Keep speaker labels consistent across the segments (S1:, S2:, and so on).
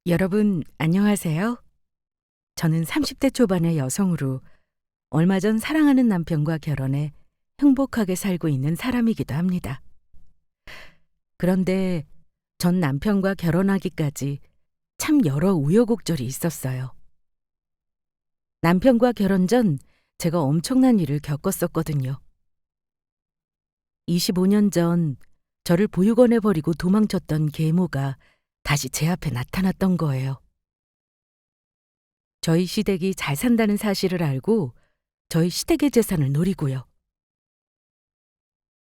S1: 여러분, 안녕하세요. 저는 30대 초반의 여성으로 얼마 전 사랑하는 남편과 결혼해 행복하게 살고 있는 사람이기도 합니다. 그런데 전 남편과 결혼하기까지 참 여러 우여곡절이 있었어요. 남편과 결혼 전 제가 엄청난 일을 겪었었거든요. 25년 전 저를 보육원에 버리고 도망쳤던 계모가 다시 제 앞에 나타났던 거예요. 저희 시댁이 잘 산다는 사실을 알고 저희 시댁의 재산을 노리고요.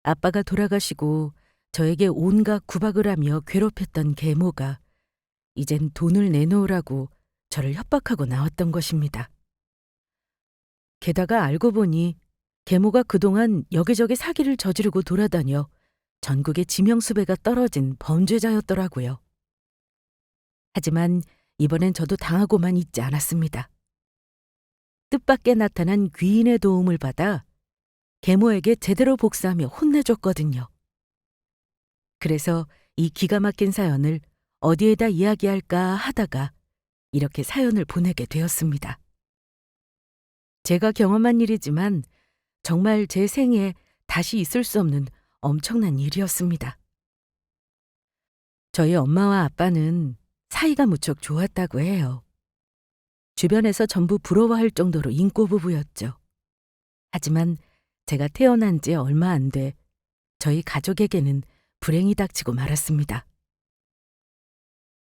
S1: 아빠가 돌아가시고 저에게 온갖 구박을 하며 괴롭혔던 계모가 이젠 돈을 내놓으라고 저를 협박하고 나왔던 것입니다. 게다가 알고 보니 계모가 그동안 여기저기 사기를 저지르고 돌아다녀 전국에 지명수배가 떨어진 범죄자였더라고요. 하지만 이번엔 저도 당하고만 있지 않았습니다. 뜻밖의 나타난 귀인의 도움을 받아 계모에게 제대로 복수하며 혼내줬거든요. 그래서 이 기가 막힌 사연을 어디에다 이야기할까 하다가 이렇게 사연을 보내게 되었습니다. 제가 경험한 일이지만 정말 제 생에 다시 있을 수 없는 엄청난 일이었습니다. 저희 엄마와 아빠는 사이가 무척 좋았다고 해요. 주변에서 전부 부러워할 정도로 인고 부부였죠. 하지만 제가 태어난 지 얼마 안 돼 저희 가족에게는 불행이 닥치고 말았습니다.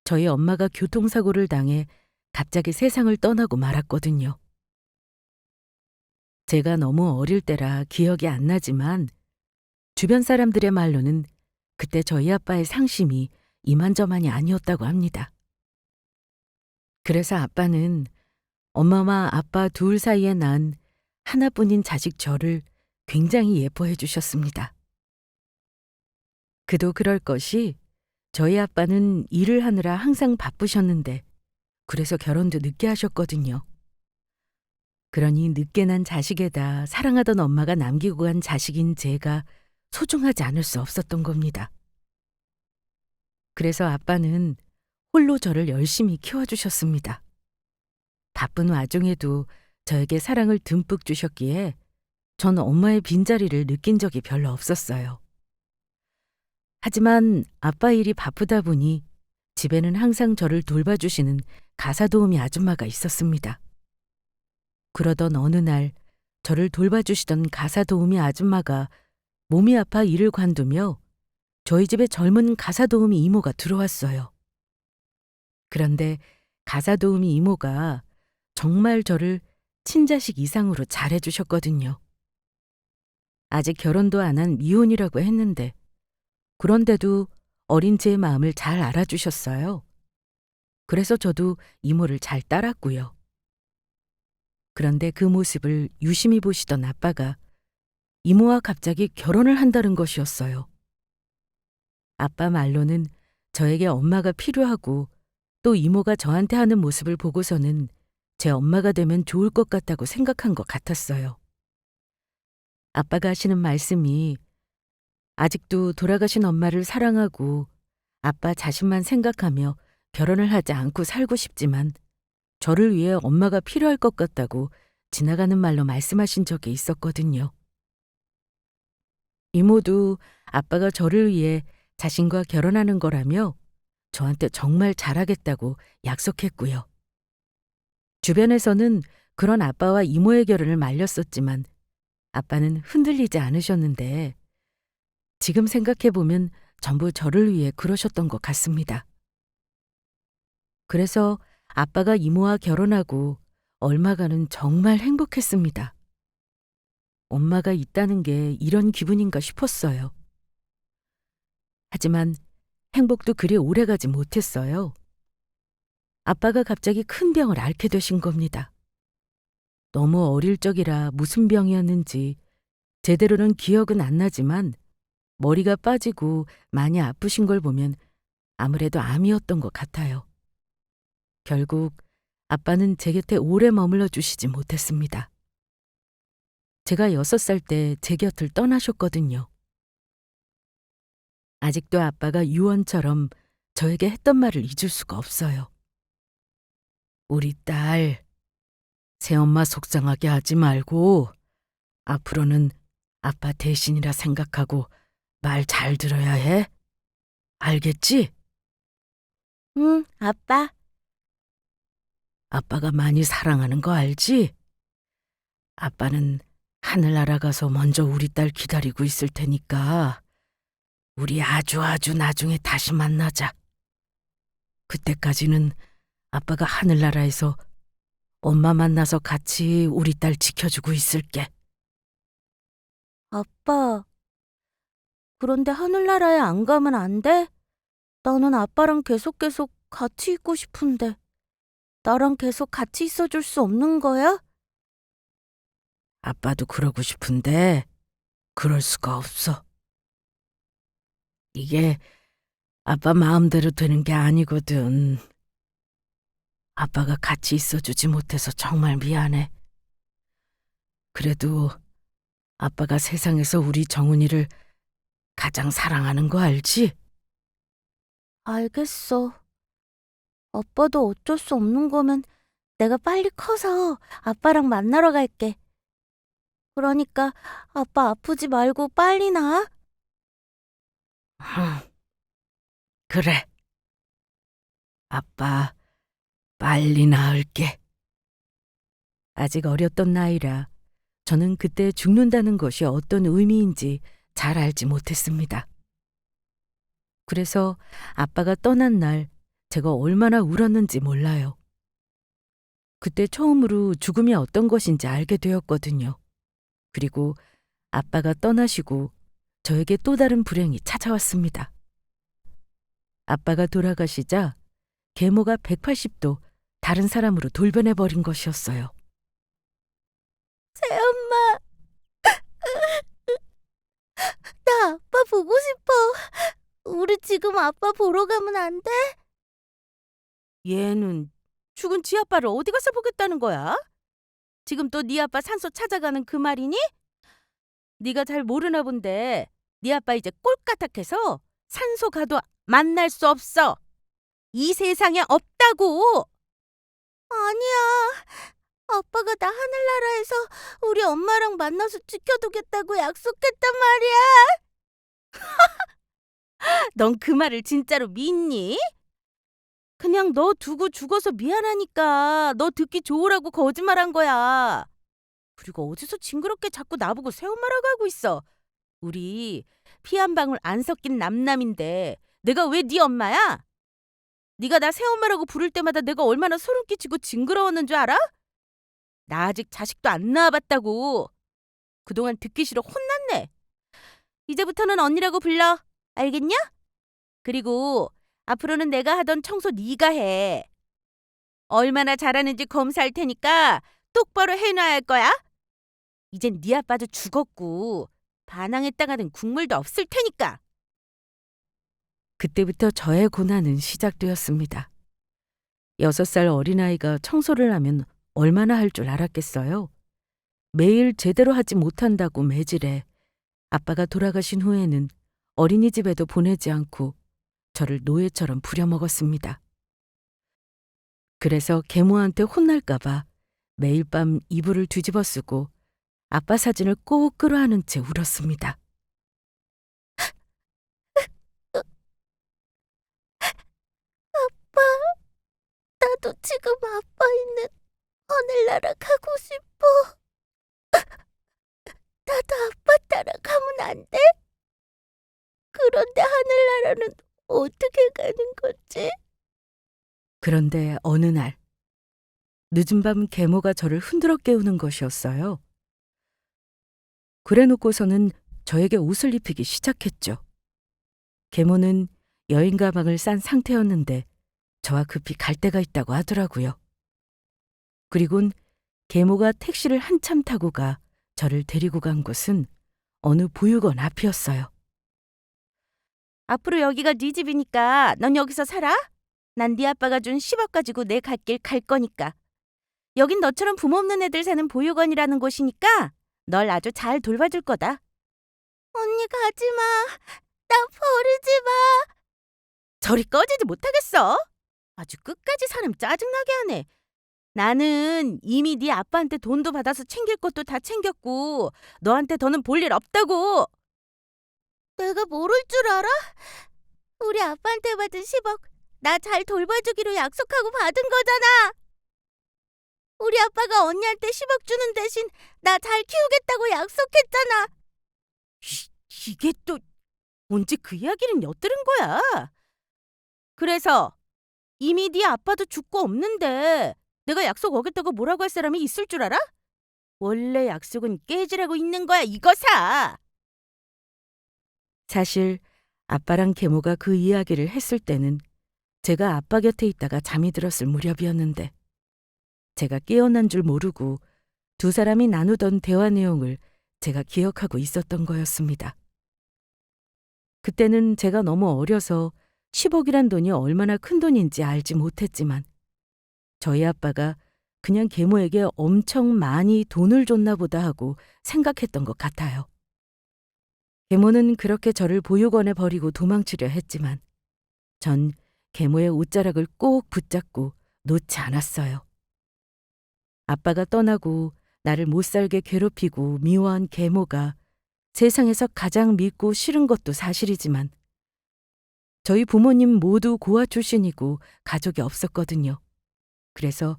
S1: 저희 엄마가 교통사고를 당해 갑자기 세상을 떠나고 말았거든요. 제가 너무 어릴 때라 기억이 안 나지만 주변 사람들의 말로는 그때 저희 아빠의 상심이 이만저만이 아니었다고 합니다. 그래서 아빠는 엄마와 아빠 둘 사이에 난 하나뿐인 자식 저를 굉장히 예뻐해 주셨습니다. 그도 그럴 것이 저희 아빠는 일을 하느라 항상 바쁘셨는데 그래서 결혼도 늦게 하셨거든요. 그러니 늦게 난 자식에다 사랑하던 엄마가 남기고 간 자식인 제가 소중하지 않을 수 없었던 겁니다. 그래서 아빠는 홀로 저를 열심히 키워주셨습니다. 바쁜 와중에도 저에게 사랑을 듬뿍 주셨기에 전 엄마의 빈자리를 느낀 적이 별로 없었어요. 하지만 아빠 일이 바쁘다 보니 집에는 항상 저를 돌봐주시는 가사도우미 아줌마가 있었습니다. 그러던 어느 날 저를 돌봐주시던 가사도우미 아줌마가 몸이 아파 일을 관두며 저희 집에 젊은 가사도우미 이모가 들어왔어요. 그런데 가사도우미 이모가 정말 저를 친자식 이상으로 잘해주셨거든요. 아직 결혼도 안 한 미혼이라고 했는데 그런데도 어린 제 마음을 잘 알아주셨어요. 그래서 저도 이모를 잘 따랐고요. 그런데 그 모습을 유심히 보시던 아빠가 이모와 갑자기 결혼을 한다는 것이었어요. 아빠 말로는 저에게 엄마가 필요하고 또 이모가 저한테 하는 모습을 보고서는 제 엄마가 되면 좋을 것 같다고 생각한 것 같았어요. 아빠가 하시는 말씀이 아직도 돌아가신 엄마를 사랑하고 아빠 자신만 생각하며 결혼을 하지 않고 살고 싶지만 저를 위해 엄마가 필요할 것 같다고 지나가는 말로 말씀하신 적이 있었거든요. 이모도 아빠가 저를 위해 자신과 결혼하는 거라며 저한테 정말 잘하겠다고 약속했고요. 주변에서는 그런 아빠와 이모의 결혼을 말렸었지만 아빠는 흔들리지 않으셨는데 지금 생각해보면 전부 저를 위해 그러셨던 것 같습니다. 그래서 아빠가 이모와 결혼하고 얼마간은 정말 행복했습니다. 엄마가 있다는 게 이런 기분인가 싶었어요. 하지만 행복도 그리 오래가지 못했어요. 아빠가 갑자기 큰 병을 앓게 되신 겁니다. 너무 어릴 적이라 무슨 병이었는지 제대로는 기억은 안 나지만 머리가 빠지고 많이 아프신 걸 보면 아무래도 암이었던 것 같아요. 결국 아빠는 제 곁에 오래 머물러 주시지 못했습니다. 제가 6살 때 제 곁을 떠나셨거든요. 아직도 아빠가 유언처럼 저에게 했던 말을 잊을 수가 없어요. 우리 딸, 새엄마 속상하게 하지 말고 앞으로는 아빠 대신이라 생각하고 말 잘 들어야 해. 알겠지?
S2: 응, 아빠.
S1: 아빠가 많이 사랑하는 거 알지? 아빠는 하늘나라 가서 먼저 우리 딸 기다리고 있을 테니까 우리 아주 나중에 다시 만나자. 그때까지는 아빠가 하늘나라에서 엄마 만나서 같이 우리 딸 지켜주고 있을게.
S2: 아빠, 그런데 하늘나라에 안 가면 안 돼? 나는 아빠랑 계속 같이 있고 싶은데. 나랑 계속 같이 있어줄 수 없는 거야?
S1: 아빠도 그러고 싶은데 그럴 수가 없어. 이게 아빠 마음대로 되는 게 아니거든. 아빠가 같이 있어주지 못해서 정말 미안해. 그래도 아빠가 세상에서 우리 정훈이를 가장 사랑하는 거 알지?
S2: 알겠어. 아빠도 어쩔 수 없는 거면 내가 빨리 커서 아빠랑 만나러 갈게. 그러니까 아빠 아프지 말고 빨리 나.
S1: 그래. 아빠 빨리 나을게. 아직 어렸던 나이라 저는 그때 죽는다는 것이 어떤 의미인지 잘 알지 못했습니다. 그래서 아빠가 떠난 날 제가 얼마나 울었는지 몰라요. 그때 처음으로 죽음이 어떤 것인지 알게 되었거든요. 그리고 아빠가 떠나시고 저에게 또 다른 불행이 찾아왔습니다. 아빠가 돌아가시자 계모가 180도 다른 사람으로 돌변해버린 것이었어요.
S2: 새엄마, 나 아빠 보고 싶어. 우리 지금 아빠 보러 가면 안 돼?
S1: 얘는 죽은 지 아빠를 어디 가서 보겠다는 거야? 지금 또 네 아빠 산소 찾아가는 그 말이니? 네가 잘 모르나 본데 네 아빠 이제 꼴까닥해서 산소 가도 만날 수 없어. 이 세상에 없다고.
S2: 아니야. 아빠가 나 하늘나라에서 우리 엄마랑 만나서 지켜두겠다고 약속했단 말이야.
S1: 넌 그 말을 진짜로 믿니? 그냥 너 두고 죽어서 미안하니까 너 듣기 좋으라고 거짓말한 거야. 그리고 어디서 징그럽게 자꾸 나보고 새엄마라고 하고 있어. 우리 피 한 방울 안 섞인 남남인데 내가 왜 네 엄마야? 네가 나 새엄마라고 부를 때마다 내가 얼마나 소름 끼치고 징그러웠는 줄 알아? 나 아직 자식도 안 낳아봤다고. 그동안 듣기 싫어 혼났네. 이제부터는 언니라고 불러. 알겠냐? 그리고 앞으로는 내가 하던 청소 네가 해. 얼마나 잘하는지 검사할 테니까 똑바로 해놔야 할 거야. 이젠 네 아빠도 죽었고 반항했다가는 국물도 없을 테니까. 그때부터 저의 고난은 시작되었습니다. 6살 어린아이가 청소를 하면 얼마나 할 줄 알았겠어요. 매일 제대로 하지 못한다고 매질해 아빠가 돌아가신 후에는 어린이집에도 보내지 않고 저를 노예처럼 부려먹었습니다. 그래서 계모한테 혼날까봐 매일 밤 이불을 뒤집어 쓰고 아빠 사진을 꼭 끌어안은 채 울었습니다.
S2: 아빠, 나도 지금 아빠 있는 하늘나라 가고 싶어. 나도 아빠 따라가면 안 돼? 그런데 하늘나라는 어떻게 가는 거지?
S1: 그런데 어느 날 늦은 밤 계모가 저를 흔들어 깨우는 것이었어요. 그래놓고서는 저에게 옷을 입히기 시작했죠. 계모는 여행 가방을 싼 상태였는데 저와 급히 갈 데가 있다고 하더라고요. 그리곤 계모가 택시를 한참 타고 가 저를 데리고 간 곳은 어느 보육원 앞이었어요. 앞으로 여기가 네 집이니까 넌 여기서 살아? 난 네 아빠가 준 10억 가지고 내 갈 길 갈 거니까. 여긴 너처럼 부모 없는 애들 사는 보육원이라는 곳이니까 널 아주 잘 돌봐줄 거다.
S2: 언니 가지 마. 나 버리지 마.
S1: 저리 꺼지지 못하겠어. 아주 끝까지 사람 짜증나게 하네.
S2: 나는 이미 네 아빠한테 돈도 받아서 챙길 것도 다 챙겼고 너한테 더는 볼 일 없다고. 내가 모를 줄 알아? 우리 아빠한테 받은 10억 나 잘 돌봐주기로 약속하고 받은 거잖아. 우리 아빠가 언니한테 10억 주는 대신 나 잘 키우겠다고 약속했잖아. 이게 또 언제 그 이야기는 엿들은 거야? 그래서 이미 네 아빠도 죽고 없는데 내가 약속 어겼다고 뭐라고 할 사람이 있을 줄 알아? 원래 약속은 깨지라고 있는 거야, 이거사.
S1: 사실 아빠랑 계모가 그 이야기를 했을 때는 제가 아빠 곁에 있다가 잠이 들었을 무렵이었는데 제가 깨어난 줄 모르고 두 사람이 나누던 대화 내용을 제가 기억하고 있었던 거였습니다. 그때는 제가 너무 어려서 10억이란 돈이 얼마나 큰 돈인지 알지 못했지만 저희 아빠가 그냥 계모에게 엄청 많이 돈을 줬나 보다 하고 생각했던 것 같아요. 계모는 그렇게 저를 보육원에 버리고 도망치려 했지만 전 계모의 옷자락을 꼭 붙잡고 놓지 않았어요. 아빠가 떠나고 나를 못살게 괴롭히고 미워한 계모가 세상에서 가장 믿고 싫은 것도 사실이지만 저희 부모님 모두 고아 출신이고 가족이 없었거든요. 그래서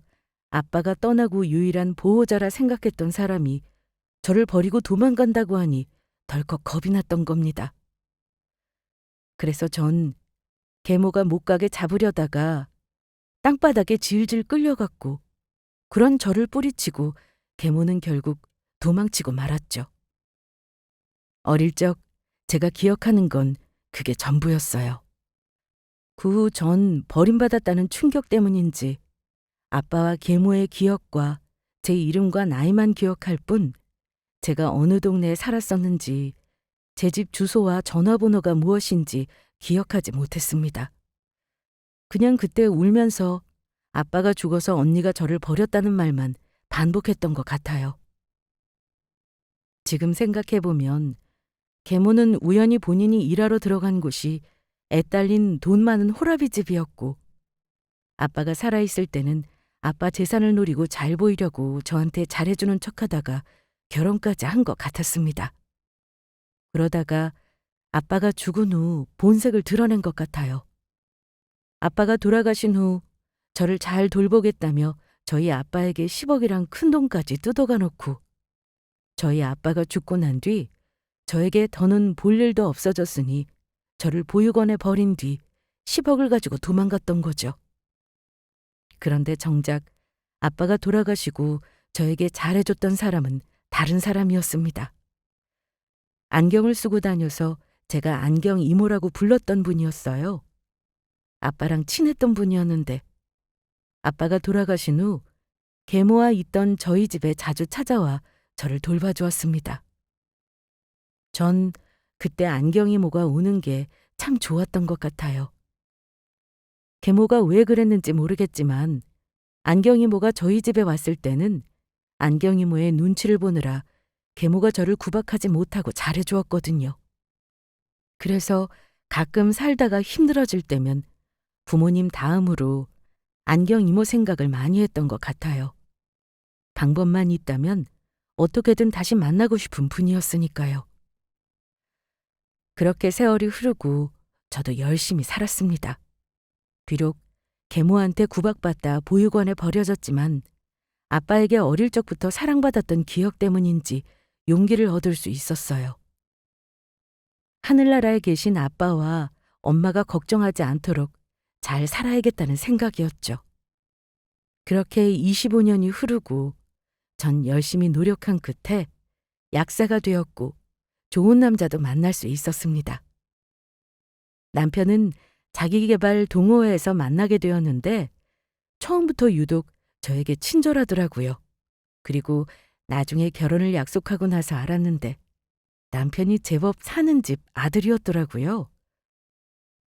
S1: 아빠가 떠나고 유일한 보호자라 생각했던 사람이 저를 버리고 도망간다고 하니 덜컥 겁이 났던 겁니다. 그래서 전 계모가 못 가게 잡으려다가 땅바닥에 질질 끌려갔고 그런 저를 뿌리치고 계모는 결국 도망치고 말았죠. 어릴 적 제가 기억하는 건 그게 전부였어요. 그 후 전 버림받았다는 충격 때문인지 아빠와 계모의 기억과 제 이름과 나이만 기억할 뿐 제가 어느 동네에 살았었는지 제 집 주소와 전화번호가 무엇인지 기억하지 못했습니다. 그냥 그때 울면서 아빠가 죽어서 언니가 저를 버렸다는 말만 반복했던 것 같아요. 지금 생각해보면 계모는 우연히 본인이 일하러 들어간 곳이 애 딸린 돈 많은 호라비 집이었고 아빠가 살아있을 때는 아빠 재산을 노리고 잘 보이려고 저한테 잘해주는 척하다가 결혼까지 한 것 같았습니다. 그러다가 아빠가 죽은 후 본색을 드러낸 것 같아요. 아빠가 돌아가신 후 저를 잘 돌보겠다며 저희 아빠에게 10억이란 큰 돈까지 뜯어가 놓고 저희 아빠가 죽고 난 뒤 저에게 더는 볼 일도 없어졌으니 저를 보육원에 버린 뒤 10억을 가지고 도망갔던 거죠. 그런데 정작 아빠가 돌아가시고 저에게 잘해줬던 사람은 다른 사람이었습니다. 안경을 쓰고 다녀서 제가 안경 이모라고 불렀던 분이었어요. 아빠랑 친했던 분이었는데 아빠가 돌아가신 후 계모와 있던 저희 집에 자주 찾아와 저를 돌봐주었습니다. 전 그때 안경 이모가 오는 게 참 좋았던 것 같아요. 계모가 왜 그랬는지 모르겠지만 안경 이모가 저희 집에 왔을 때는 안경 이모의 눈치를 보느라 계모가 저를 구박하지 못하고 잘해주었거든요. 그래서 가끔 살다가 힘들어질 때면 부모님 다음으로 안경 이모 생각을 많이 했던 것 같아요. 방법만 있다면 어떻게든 다시 만나고 싶은 분이었으니까요. 그렇게 세월이 흐르고 저도 열심히 살았습니다. 비록 계모한테 구박받다 보육원에 버려졌지만 아빠에게 어릴 적부터 사랑받았던 기억 때문인지 용기를 얻을 수 있었어요. 하늘나라에 계신 아빠와 엄마가 걱정하지 않도록 잘 살아야겠다는 생각이었죠. 그렇게 25년이 흐르고 전 열심히 노력한 끝에 약사가 되었고 좋은 남자도 만날 수 있었습니다. 남편은 자기계발 동호회에서 만나게 되었는데 처음부터 유독 저에게 친절하더라고요. 그리고 나중에 결혼을 약속하고 나서 알았는데 남편이 제법 사는 집 아들이었더라고요.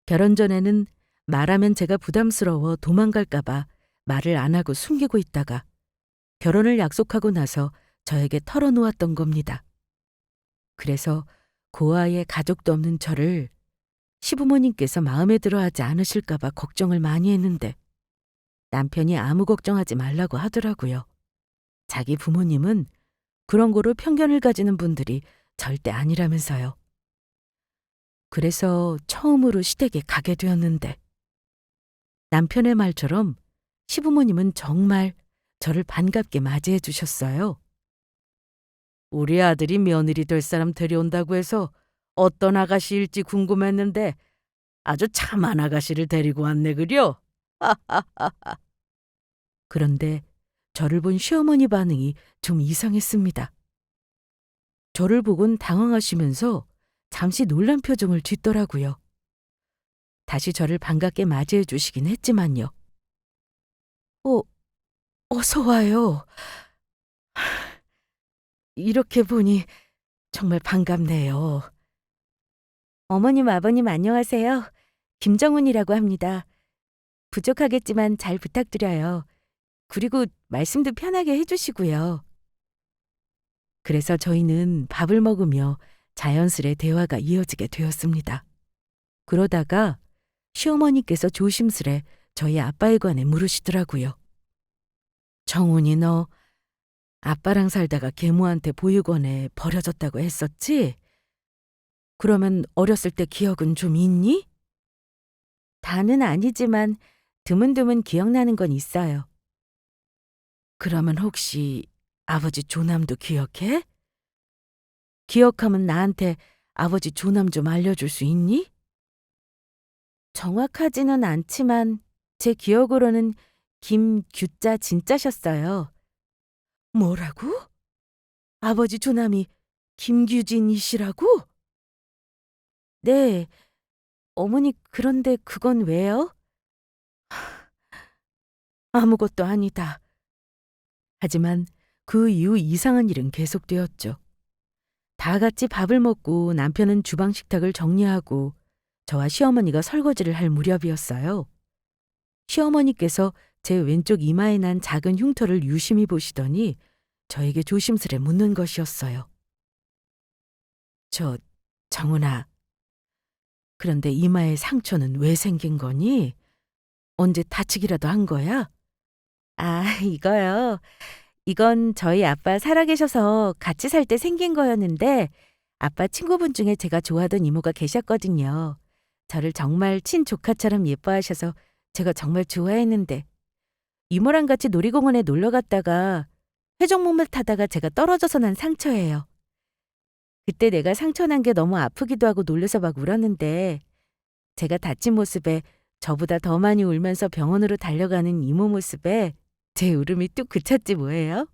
S1: 결혼 전에는 말하면 제가 부담스러워 도망갈까봐 말을 안 하고 숨기고 있다가 결혼을 약속하고 나서 저에게 털어놓았던 겁니다. 그래서 고아의 가족도 없는 저를 시부모님께서 마음에 들어 하지 않으실까봐 걱정을 많이 했는데 남편이 아무 걱정하지 말라고 하더라고요. 자기 부모님은 그런 거로 편견을 가지는 분들이 절대 아니라면서요. 그래서 처음으로 시댁에 가게 되었는데 남편의 말처럼 시부모님은 정말 저를 반갑게 맞이해 주셨어요. 우리 아들이 며느리 될 사람 데려온다고 해서 어떤 아가씨일지 궁금했는데 아주 참한 아가씨를 데리고 왔네 그려? 그런데 저를 본 시어머니 반응이 좀 이상했습니다. 저를 보곤 당황하시면서 잠시 놀란 표정을 짓더라고요. 다시 저를 반갑게 맞이해 주시긴 했지만요. 어, 어서 와요. 이렇게 보니 정말 반갑네요. 어머님, 아버님 안녕하세요. 김정훈이라고 합니다. 부족하겠지만 잘 부탁드려요. 그리고 말씀도 편하게 해주시고요. 그래서 저희는 밥을 먹으며 자연스레 대화가 이어지게 되었습니다. 그러다가 시어머니께서 조심스레 저희 아빠에 관해 물으시더라고요. 정훈이 너 아빠랑 살다가 계모한테 보육원에 버려졌다고 했었지? 그러면 어렸을 때 기억은 좀 있니? 다는 아니지만 드문드문 기억나는 건 있어요. 그러면 혹시 아버지 조남도 기억해? 기억하면 나한테 아버지 조남 좀 알려줄 수 있니? 정확하지는 않지만 제 기억으로는 김규자 진짜셨어요. 뭐라고? 아버지 조남이 김규진이시라고? 네. 어머니 그런데 그건 왜요? 아무것도 아니다. 하지만 그 이후 이상한 일은 계속되었죠. 다 같이 밥을 먹고 남편은 주방 식탁을 정리하고 저와 시어머니가 설거지를 할 무렵이었어요. 시어머니께서 제 왼쪽 이마에 난 작은 흉터를 유심히 보시더니 저에게 조심스레 묻는 것이었어요. 정훈아, 그런데 이마에 상처는 왜 생긴 거니? 언제 다치기라도 한 거야? 아, 이거요. 이건 저희 아빠 살아계셔서 같이 살 때 생긴 거였는데 아빠 친구분 중에 제가 좋아하던 이모가 계셨거든요. 저를 정말 친조카처럼 예뻐하셔서 제가 정말 좋아했는데 이모랑 같이 놀이공원에 놀러 갔다가 회전목마 타다가 제가 떨어져서 난 상처예요. 그때 내가 상처 난 게 너무 아프기도 하고 놀라서 막 울었는데 제가 다친 모습에 저보다 더 많이 울면서 병원으로 달려가는 이모 모습에 제 울음이 뚝 그쳤지 뭐예요.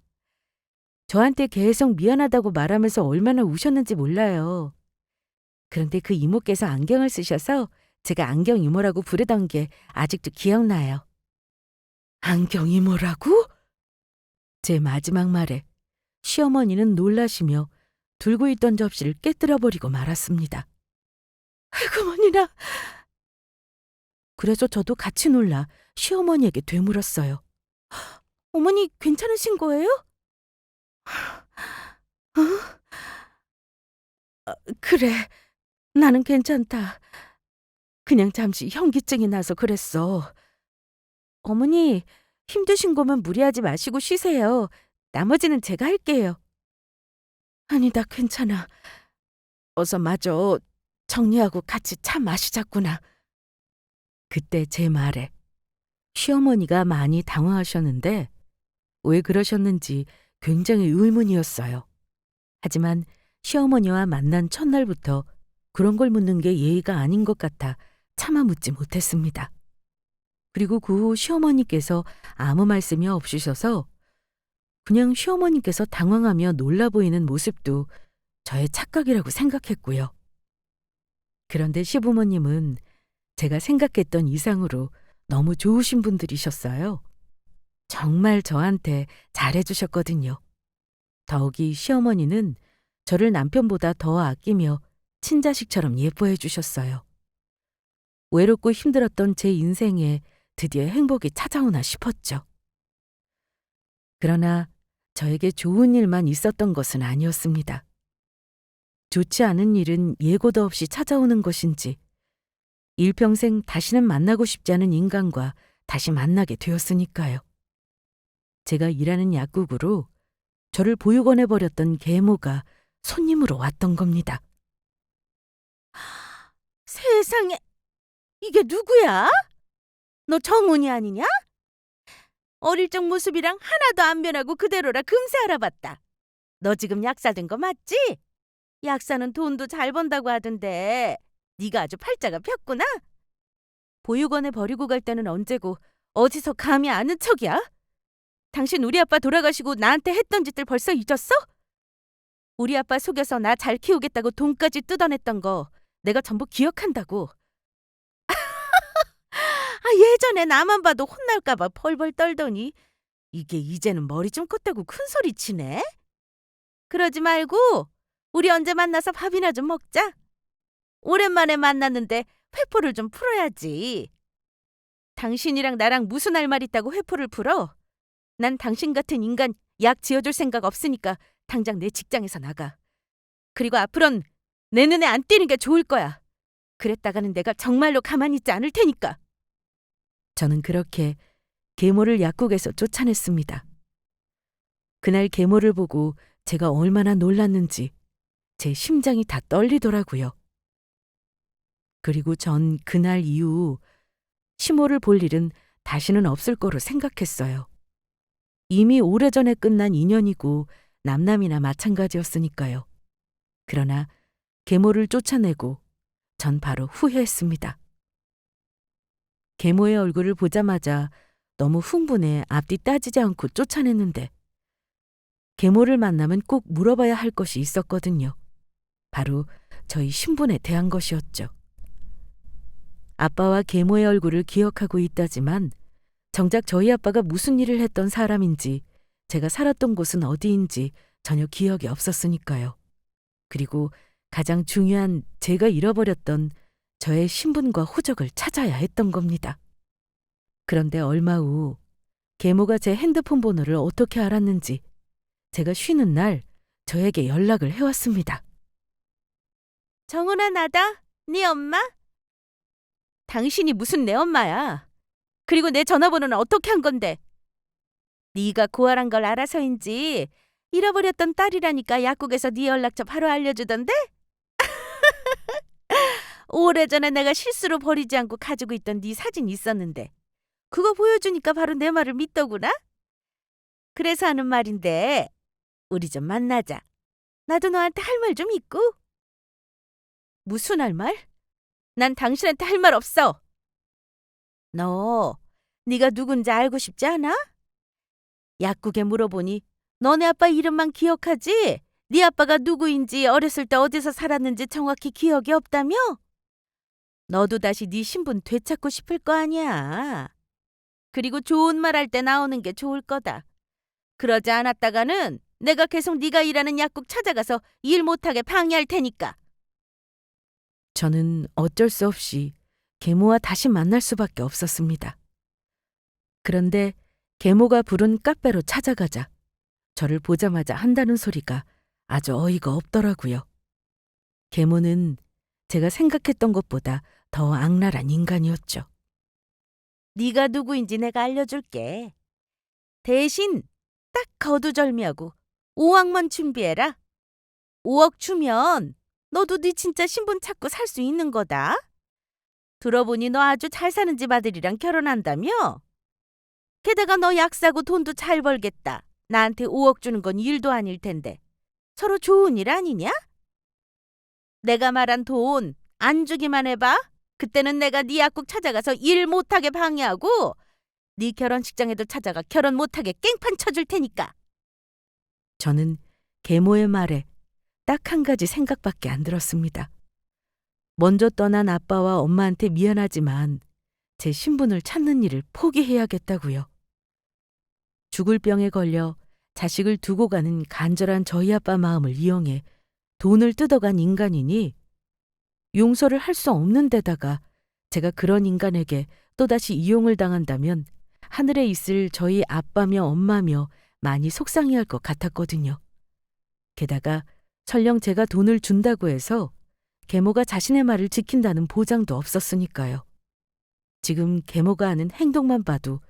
S1: 저한테 계속 미안하다고 말하면서 얼마나 우셨는지 몰라요. 그런데 그 이모께서 안경을 쓰셔서 제가 안경 이모라고 부르던 게 아직도 기억나요. 안경 이모라고? 제 마지막 말에 시어머니는 놀라시며 들고 있던 접시를 깨뜨려 버리고 말았습니다. 아이고 어머니나. 그래서 저도 같이 놀라 시어머니에게 되물었어요. 어머니 괜찮으신 거예요? 어? 그래, 나는 괜찮다. 그냥 잠시 현기증이 나서 그랬어. 어머니, 힘드신 거면 무리하지 마시고 쉬세요. 나머지는 제가 할게요. 아니, 나 괜찮아. 어서 마저 정리하고 같이 차 마시자꾸나. 그때 제 말에 시어머니가 많이 당황하셨는데 왜 그러셨는지 굉장히 의문이었어요. 하지만 시어머니와 만난 첫날부터 그런 걸 묻는 게 예의가 아닌 것 같아 차마 묻지 못했습니다. 그리고 그 후 시어머니께서 아무 말씀이 없으셔서 그냥 시어머니께서 당황하며 놀라 보이는 모습도 저의 착각이라고 생각했고요. 그런데 시부모님은 제가 생각했던 이상으로 너무 좋으신 분들이셨어요. 정말 저한테 잘해주셨거든요. 더욱이 시어머니는 저를 남편보다 더 아끼며 친자식처럼 예뻐해 주셨어요. 외롭고 힘들었던 제 인생에 드디어 행복이 찾아오나 싶었죠. 그러나 저에게 좋은 일만 있었던 것은 아니었습니다. 좋지 않은 일은 예고도 없이 찾아오는 것인지 일평생 다시는 만나고 싶지 않은 인간과 다시 만나게 되었으니까요. 제가 일하는 약국으로 저를 보육원해버렸던 계모가 손님으로 왔던 겁니다.
S2: 세상에, 이게 누구야? 너 정훈이 아니냐? 어릴 적 모습이랑 하나도 안 변하고 그대로라 금세 알아봤다. 너 지금 약사 된 거 맞지? 약사는 돈도 잘 번다고 하던데 네가 아주 팔자가 폈구나. 보육원에 버리고 갈 때는 언제고 어디서 감히 아는 척이야? 당신 우리 아빠 돌아가시고 나한테 했던 짓들 벌써 잊었어? 우리 아빠 속여서 나 잘 키우겠다고 돈까지 뜯어냈던 거 내가 전부 기억한다고. 예전에 나만 봐도 혼날까 봐 벌벌 떨더니 이게 이제는 머리 좀 컸다고 큰 소리 치네. 그러지 말고 우리 언제 만나서 밥이나 좀 먹자. 오랜만에 만났는데 회포를 좀 풀어야지. 당신이랑 나랑 무슨 할 말 있다고 회포를 풀어? 난 당신 같은 인간 약 지어줄 생각 없으니까 당장 내 직장에서 나가. 그리고 앞으론 내 눈에 안 띄는 게 좋을 거야. 그랬다가는 내가 정말로 가만히 있지 않을 테니까.
S1: 저는 그렇게 계모를 약국에서 쫓아냈습니다. 그날 계모를 보고 제가 얼마나 놀랐는지 제 심장이 다 떨리더라고요. 그리고 전 그날 이후 시모를 볼 일은 다시는 없을 거로 생각했어요. 이미 오래전에 끝난 인연이고 남남이나 마찬가지였으니까요. 그러나 계모를 쫓아내고 전 바로 후회했습니다. 계모의 얼굴을 보자마자 너무 흥분해 앞뒤 따지지 않고 쫓아냈는데 계모를 만나면 꼭 물어봐야 할 것이 있었거든요. 바로 저희 신분에 대한 것이었죠. 아빠와 계모의 얼굴을 기억하고 있다지만 정작 저희 아빠가 무슨 일을 했던 사람인지 제가 살았던 곳은 어디인지 전혀 기억이 없었으니까요. 그리고 가장 중요한 제가 잃어버렸던 저의 신분과 호적을 찾아야 했던 겁니다. 그런데 얼마 후 계모가 제 핸드폰 번호를 어떻게 알았는지 제가 쉬는 날 저에게 연락을 해왔습니다.
S2: 정훈아, 나다. 네 엄마? 당신이 무슨 내 엄마야. 그리고 내 전화번호는 어떻게 한 건데? 네가 고아란 걸 알아서인지 잃어버렸던 딸이라니까 약국에서 네 연락처 바로 알려주던데? 오래전에 내가 실수로 버리지 않고 가지고 있던 네 사진 있었는데 그거 보여주니까 바로 내 말을 믿더구나? 그래서 하는 말인데 우리 좀 만나자. 나도 너한테 할 말 좀 있고. 무슨 할 말? 난 당신한테 할 말 없어. 너 네가 누군지 알고 싶지 않아? 약국에 물어보니 너네 아빠 이름만 기억하지? 네 아빠가 누구인지 어렸을 때 어디서 살았는지 정확히 기억이 없다며? 너도 다시 네 신분 되찾고 싶을 거 아니야. 그리고 좋은 말 할 때 나오는 게 좋을 거다. 그러지 않았다가는 내가 계속 네가 일하는 약국 찾아가서 일 못하게 방해할 테니까.
S1: 저는 어쩔 수 없이 계모와 다시 만날 수밖에 없었습니다. 그런데 계모가 부른 카페로 찾아가자 저를 보자마자 한다는 소리가 아주 어이가 없더라고요. 계모는 제가 생각했던 것보다 더 악랄한 인간이었죠.
S2: 네가 누구인지 내가 알려줄게. 대신 딱 거두절미하고 5억만 준비해라. 5억 주면 너도 네 진짜 신분 찾고 살 수 있는 거다. 들어보니 너 아주 잘 사는 집 아들이랑 결혼한다며? 게다가 너 약사고 돈도 잘 벌겠다. 나한테 5억 주는 건 일도 아닐 텐데. 서로 좋은 일 아니냐? 내가 말한 돈 안 주기만 해봐. 그때는 내가 네 약국 찾아가서 일 못하게 방해하고 네 결혼식장에도 찾아가 결혼 못하게 깽판 쳐줄 테니까.
S1: 저는 계모의 말에 딱 한 가지 생각밖에 안 들었습니다. 먼저 떠난 아빠와 엄마한테 미안하지만 제 신분을 찾는 일을 포기해야겠다고요. 죽을 병에 걸려 자식을 두고 가는 간절한 저희 아빠 마음을 이용해 돈을 뜯어간 인간이니 용서를 할 수 없는 데다가 제가 그런 인간에게 또다시 이용을 당한다면 하늘에 있을 저희 아빠며 엄마며 많이 속상해할 것 같았거든요. 게다가 설령 제가 돈을 준다고 해서 계모가 자신의 말을 지킨다는 보장도 없었으니까요. 지금 계모가 하는 행동만 봐도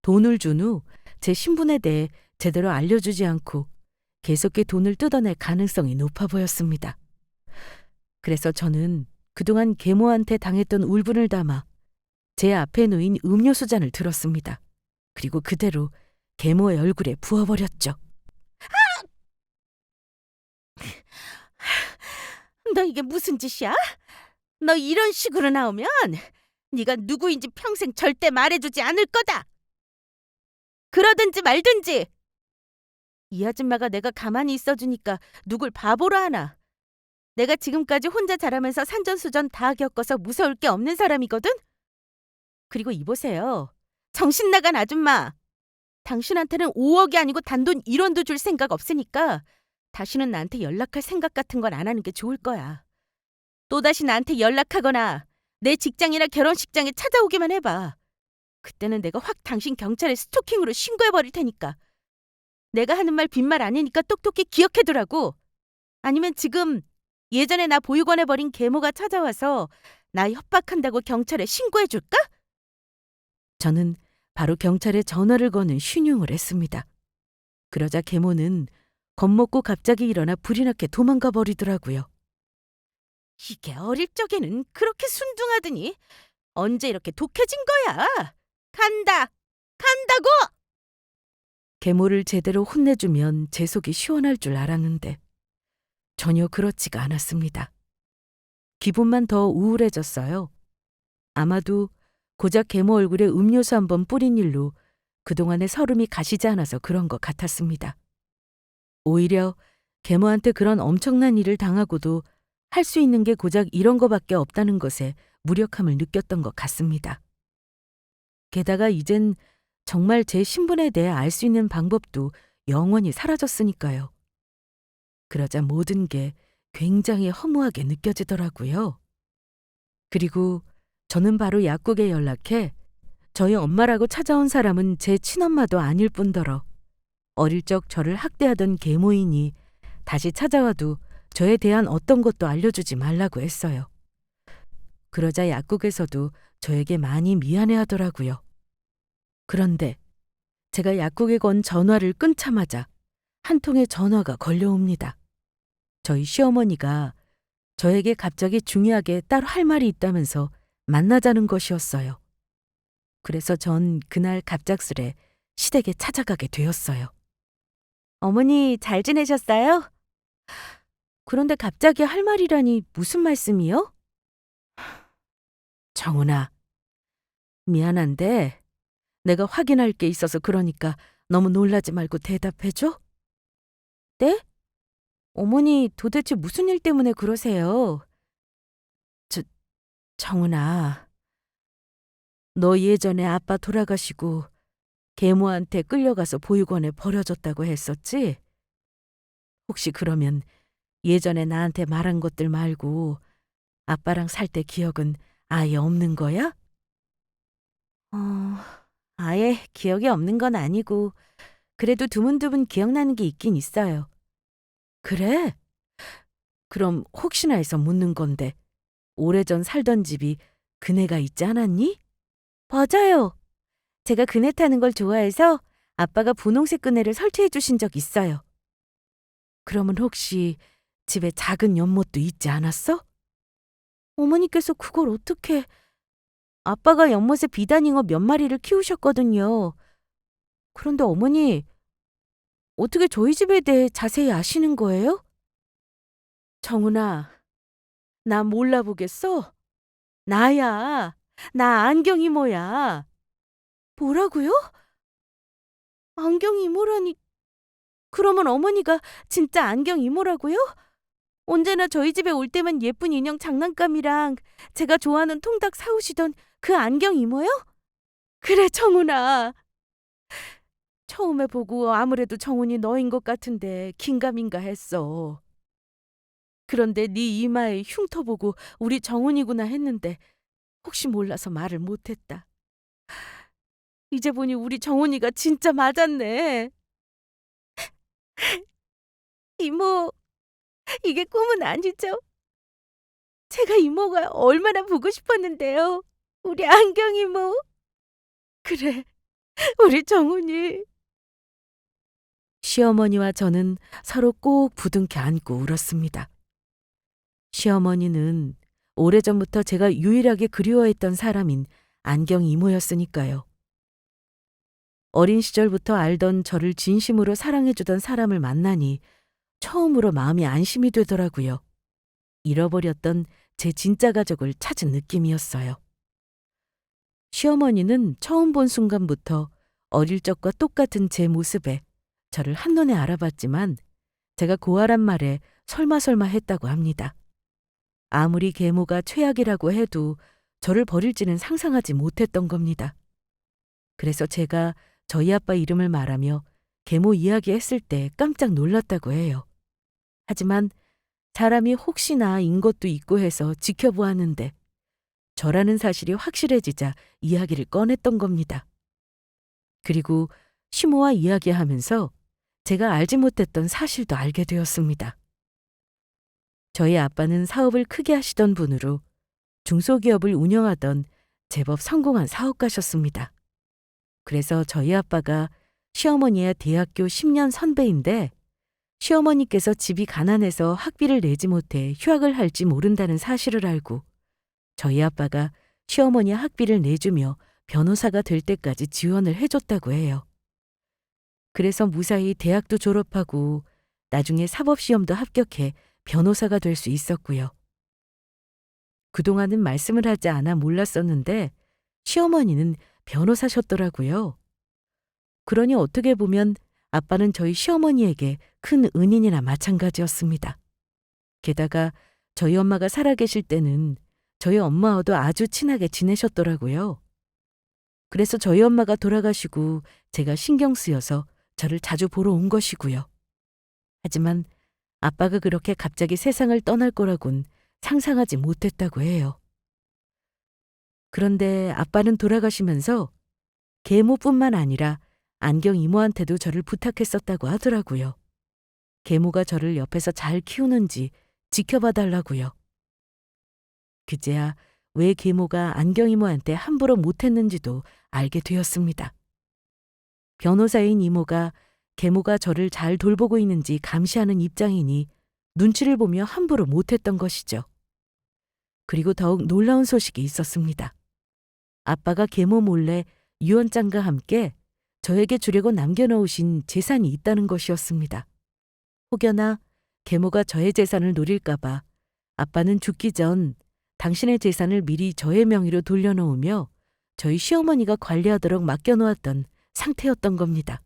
S1: 돈을 준 후 제 신분에 대해 제대로 알려주지 않고 계속해 돈을 뜯어낼 가능성이 높아 보였습니다. 그래서 저는 그동안 계모한테 당했던 울분을 담아 제 앞에 놓인 음료수 잔을 들었습니다. 그리고 그대로 계모의 얼굴에 부어버렸죠.
S2: 너 이게 무슨 짓이야? 너 이런 식으로 나오면 네가 누구인지 평생 절대 말해주지 않을 거다. 그러든지 말든지. 이 아줌마가 내가 가만히 있어주니까 누굴 바보로 하나. 내가 지금까지 혼자 자라면서 산전수전 다 겪어서 무서울 게 없는 사람이거든? 그리고 이보세요. 정신 나간 아줌마. 당신한테는 5억이 아니고 단돈 1원도 줄 생각 없으니까 다시는 나한테 연락할 생각 같은 건 안 하는 게 좋을 거야. 또다시 나한테 연락하거나 내 직장이나 결혼식장에 찾아오기만 해봐. 그때는 내가 확 당신 경찰에 스토킹으로 신고해버릴 테니까. 내가 하는 말 빈말 아니니까 똑똑히 기억해두라고. 아니면 지금 예전에 나 보육원에 버린 계모가 찾아와서 나 협박한다고 경찰에 신고해줄까?
S1: 저는 바로 경찰에 전화를 거는 슌용을 했습니다. 그러자 계모는 겁먹고 갑자기 일어나 불이 나게 도망가 버리더라고요.
S2: 이게 어릴 적에는 그렇게 순둥하더니 언제 이렇게 독해진 거야? 간다! 간다고!
S1: 계모를 제대로 혼내주면 제 속이 시원할 줄 알았는데 전혀 그렇지가 않았습니다. 기분만 더 우울해졌어요. 아마도 고작 계모 얼굴에 음료수 한 번 뿌린 일로 그동안의 서름이 가시지 않아서 그런 것 같았습니다. 오히려 계모한테 그런 엄청난 일을 당하고도 할 수 있는 게 고작 이런 거밖에 없다는 것에 무력함을 느꼈던 것 같습니다. 게다가 이젠 정말 제 신분에 대해 알 수 있는 방법도 영원히 사라졌으니까요. 그러자 모든 게 굉장히 허무하게 느껴지더라고요. 그리고 저는 바로 약국에 연락해 저희 엄마라고 찾아온 사람은 제 친엄마도 아닐 뿐더러 어릴 적 저를 학대하던 계모인이 다시 찾아와도 저에 대한 어떤 것도 알려주지 말라고 했어요. 그러자 약국에서도 저에게 많이 미안해하더라고요. 그런데 제가 약국에 건 전화를 끊자마자 한 통의 전화가 걸려옵니다. 저희 시어머니가 저에게 갑자기 중요하게 따로 할 말이 있다면서 만나자는 것이었어요. 그래서 전 그날 갑작스레 시댁에 찾아가게 되었어요. 어머니 잘 지내셨어요? 그런데 갑자기 할 말이라니 무슨 말씀이요? 정훈아, 미안한데 내가 확인할 게 있어서 그러니까 너무 놀라지 말고 대답해줘. 네? 어머니 도대체 무슨 일 때문에 그러세요? 정훈아, 너 예전에 아빠 돌아가시고 계모한테 끌려가서 보육원에 버려졌다고 했었지? 혹시 그러면 예전에 나한테 말한 것들 말고 아빠랑 살 때 기억은 아예 없는 거야? 어, 아예 기억이 없는 건 아니고 그래도 드문드문 기억나는 게 있긴 있어요. 그래? 그럼 혹시나 해서 묻는 건데 오래전 살던 집이 그네가 있지 않았니? 맞아요. 제가 그네 타는 걸 좋아해서 아빠가 분홍색 그네를 설치해 주신 적 있어요. 그러면 혹시 집에 작은 연못도 있지 않았어? 어머니께서 그걸 어떻게... 아빠가 연못에 비단잉어 몇 마리를 키우셨거든요. 그런데 어머니, 어떻게 저희 집에 대해 자세히 아시는 거예요? 정훈아, 나 몰라보겠어? 나야. 나 안경 이모야. 뭐라고요? 안경 이모라니. 그러면 어머니가 진짜 안경 이모라고요? 언제나 저희 집에 올 때만 예쁜 인형 장난감이랑 제가 좋아하는 통닭 사오시던 그 안경 이모요? 그래, 정훈아. 처음에 보고 아무래도 정훈이 너인 것 같은데 긴가민가 했어. 그런데 네 이마에 흉터 보고 우리 정훈이구나 했는데 혹시 몰라서 말을 못했다. 이제 보니 우리 정훈이가 진짜 맞았네. 이모, 이게 꿈은 아니죠? 제가 이모가 얼마나 보고 싶었는데요.
S2: 우리 안경 이모. 그래, 우리 정훈이.
S1: 시어머니와 저는 서로 꼭 부둥켜 안고 울었습니다. 시어머니는 오래전부터 제가 유일하게 그리워했던 사람인 안경 이모였으니까요. 어린 시절부터 알던 저를 진심으로 사랑해주던 사람을 만나니 처음으로 마음이 안심이 되더라고요. 잃어버렸던 제 진짜 가족을 찾은 느낌이었어요. 시어머니는 처음 본 순간부터 어릴 적과 똑같은 제 모습에 저를 한눈에 알아봤지만 제가 고아란 말에 설마 했다고 합니다. 아무리 계모가 최악이라고 해도 저를 버릴지는 상상하지 못했던 겁니다. 그래서 제가 저희 아빠 이름을 말하며 계모 이야기했을 때 깜짝 놀랐다고 해요. 하지만 사람이 혹시나 인 것도 있고 해서 지켜보았는데 저라는 사실이 확실해지자 이야기를 꺼냈던 겁니다. 그리고 시모와 이야기하면서 제가 알지 못했던 사실도 알게 되었습니다. 저희 아빠는 사업을 크게 하시던 분으로 중소기업을 운영하던 제법 성공한 사업가셨습니다. 그래서 저희 아빠가 시어머니의 대학교 10년 선배인데 시어머니께서 집이 가난해서 학비를 내지 못해 휴학을 할지 모른다는 사실을 알고 저희 아빠가 시어머니의 학비를 내주며 변호사가 될 때까지 지원을 해줬다고 해요. 그래서 무사히 대학도 졸업하고 나중에 사법시험도 합격해 변호사가 될 수 있었고요. 그동안은 말씀을 하지 않아 몰랐었는데 시어머니는 변호사셨더라고요. 그러니 어떻게 보면 아빠는 저희 시어머니에게 큰 은인이나 마찬가지였습니다. 게다가 저희 엄마가 살아계실 때는 저희 엄마와도 아주 친하게 지내셨더라고요. 그래서 저희 엄마가 돌아가시고 제가 신경 쓰여서 저를 자주 보러 온 것이고요. 하지만 아빠가 그렇게 갑자기 세상을 떠날 거라곤 상상하지 못했다고 해요. 그런데 아빠는 돌아가시면서 계모뿐만 아니라 안경 이모한테도 저를 부탁했었다고 하더라고요. 계모가 저를 옆에서 잘 키우는지 지켜봐 달라고요. 그제야 왜 계모가 안경 이모한테 함부로 못했는지도 알게 되었습니다. 변호사인 이모가 계모가 저를 잘 돌보고 있는지 감시하는 입장이니 눈치를 보며 함부로 못했던 것이죠. 그리고 더욱 놀라운 소식이 있었습니다. 아빠가 계모 몰래 유언장과 함께 저에게 주려고 남겨놓으신 재산이 있다는 것이었습니다. 혹여나 계모가 저의 재산을 노릴까봐 아빠는 죽기 전 당신의 재산을 미리 저의 명의로 돌려놓으며 저희 시어머니가 관리하도록 맡겨놓았던 상태였던 겁니다.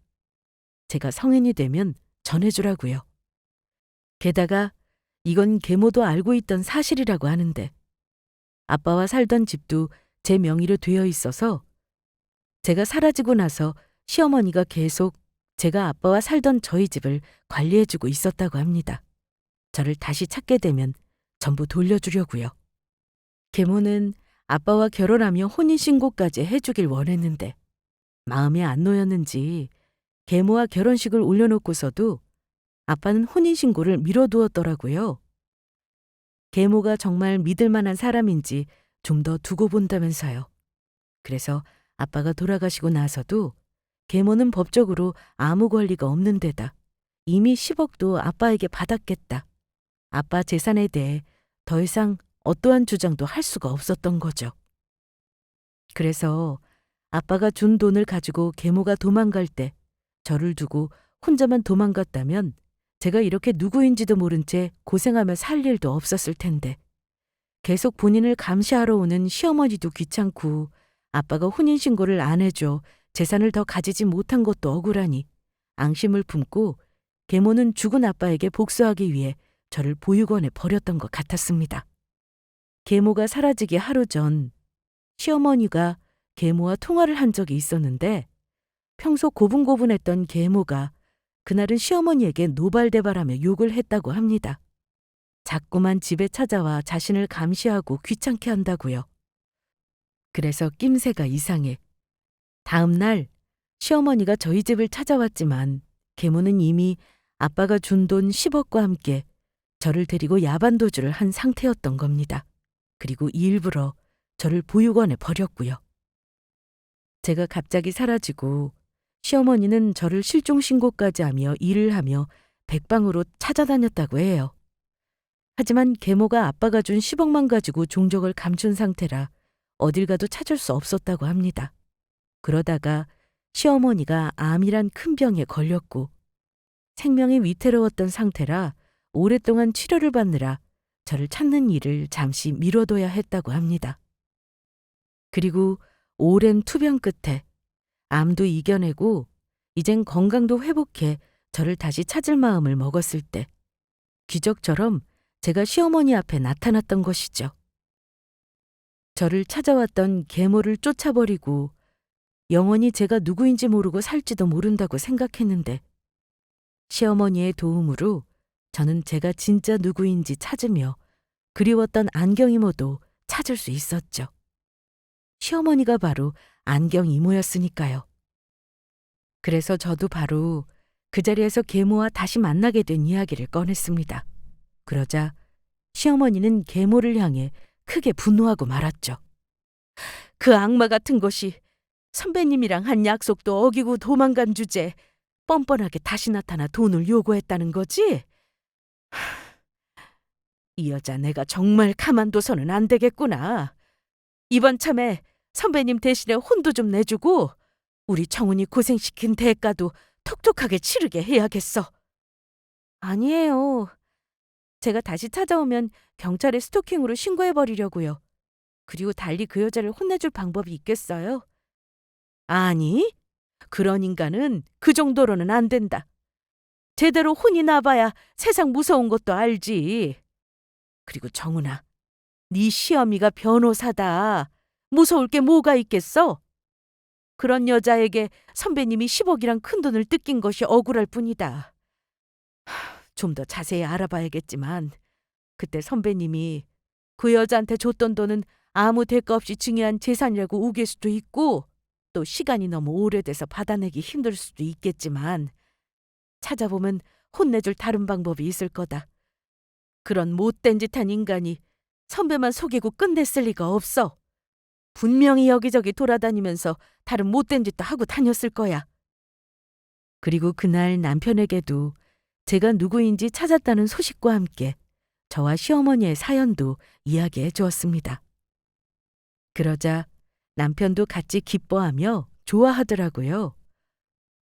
S1: 제가 성인이 되면 전해주라고요. 게다가 이건 계모도 알고 있던 사실이라고 하는데 아빠와 살던 집도 제 명의로 되어 있어서 제가 사라지고 나서 시어머니가 계속 제가 아빠와 살던 저희 집을 관리해주고 있었다고 합니다. 저를 다시 찾게 되면 전부 돌려주려고요. 계모는 아빠와 결혼하며 혼인신고까지 해주길 원했는데 마음에 안 놓였는지 계모와 결혼식을 올려놓고서도 아빠는 혼인신고를 미뤄두었더라고요. 계모가 정말 믿을 만한 사람인지 좀 더 두고 본다면서요. 그래서 아빠가 돌아가시고 나서도 계모는 법적으로 아무 권리가 없는 데다 이미 10억도 아빠에게 받았겠다. 아빠 재산에 대해 더 이상 어떠한 주장도 할 수가 없었던 거죠. 그래서 아빠가 준 돈을 가지고 계모가 도망갈 때 저를 두고 혼자만 도망갔다면 제가 이렇게 누구인지도 모른 채 고생하며 살 일도 없었을 텐데 계속 본인을 감시하러 오는 시어머니도 귀찮고 아빠가 혼인신고를 안 해줘 재산을 더 가지지 못한 것도 억울하니 앙심을 품고 계모는 죽은 아빠에게 복수하기 위해 저를 보육원에 버렸던 것 같았습니다. 계모가 사라지기 하루 전 시어머니가 계모와 통화를 한 적이 있었는데 평소 고분고분했던 계모가 그날은 시어머니에게 노발대발하며 욕을 했다고 합니다. 자꾸만 집에 찾아와 자신을 감시하고 귀찮게 한다고요. 그래서 낌새가 이상해. 다음 날 시어머니가 저희 집을 찾아왔지만 계모는 이미 아빠가 준 돈 10억과 함께 저를 데리고 야반도주를 한 상태였던 겁니다. 그리고 일부러 저를 보육원에 버렸고요. 제가 갑자기 사라지고 시어머니는 저를 실종 신고까지 하며 일을 하며 백방으로 찾아다녔다고 해요. 하지만 계모가 아빠가 준 10억만 가지고 종적을 감춘 상태라 어딜 가도 찾을 수 없었다고 합니다. 그러다가 시어머니가 암이란 큰 병에 걸렸고 생명이 위태로웠던 상태라 오랫동안 치료를 받느라 저를 찾는 일을 잠시 미뤄둬야 했다고 합니다. 그리고 오랜 투병 끝에 암도 이겨내고 이젠 건강도 회복해 저를 다시 찾을 마음을 먹었을 때 기적처럼 제가 시어머니 앞에 나타났던 것이죠. 저를 찾아왔던 계모를 쫓아버리고 영원히 제가 누구인지 모르고 살지도 모른다고 생각했는데 시어머니의 도움으로 저는 제가 진짜 누구인지 찾으며 그리웠던 안경 이모도 찾을 수 있었죠. 시어머니가 바로 안경 이모였으니까요. 그래서 저도 바로 그 자리에서 계모와 다시 만나게 된 이야기를 꺼냈습니다. 그러자 시어머니는 계모를 향해 크게 분노하고 말았죠. 그 악마 같은 것이 선배님이랑 한 약속도 어기고 도망간 주제 뻔뻔하게 다시 나타나 돈을 요구했다는 거지? 이 여자 내가 정말 가만둬서는 안 되겠구나. 이번 참에 선배님 대신에 혼도 좀 내주고 우리 청운이 고생시킨 대가도 톡톡하게 치르게 해야겠어. 아니에요. 제가 다시 찾아오면 경찰에 스토킹으로 신고해버리려고요. 그리고 달리 그 여자를 혼내줄 방법이 있겠어요? 아니, 그런 인간은 그 정도로는 안 된다. 제대로 혼이 나봐야 세상 무서운 것도 알지. 그리고 정훈아, 네 시어미가 변호사다. 무서울 게 뭐가 있겠어? 그런 여자에게 선배님이 10억이란 큰돈을 뜯긴 것이 억울할 뿐이다. 좀 더 자세히 알아봐야겠지만 그때 선배님이 그 여자한테 줬던 돈은 아무 대가 없이 증여한 재산이라고 우길 수도 있고 또 시간이 너무 오래돼서 받아내기 힘들 수도 있겠지만 찾아보면 혼내줄 다른 방법이 있을 거다. 그런 못된 짓 한 인간이 선배만 속이고 끝냈을 리가 없어. 분명히 여기저기 돌아다니면서 다른 못된 짓도 하고 다녔을 거야. 그리고 그날 남편에게도 제가 누구인지 찾았다는 소식과 함께 저와 시어머니의 사연도 이야기해 주었습니다. 그러자 남편도 같이 기뻐하며 좋아하더라고요.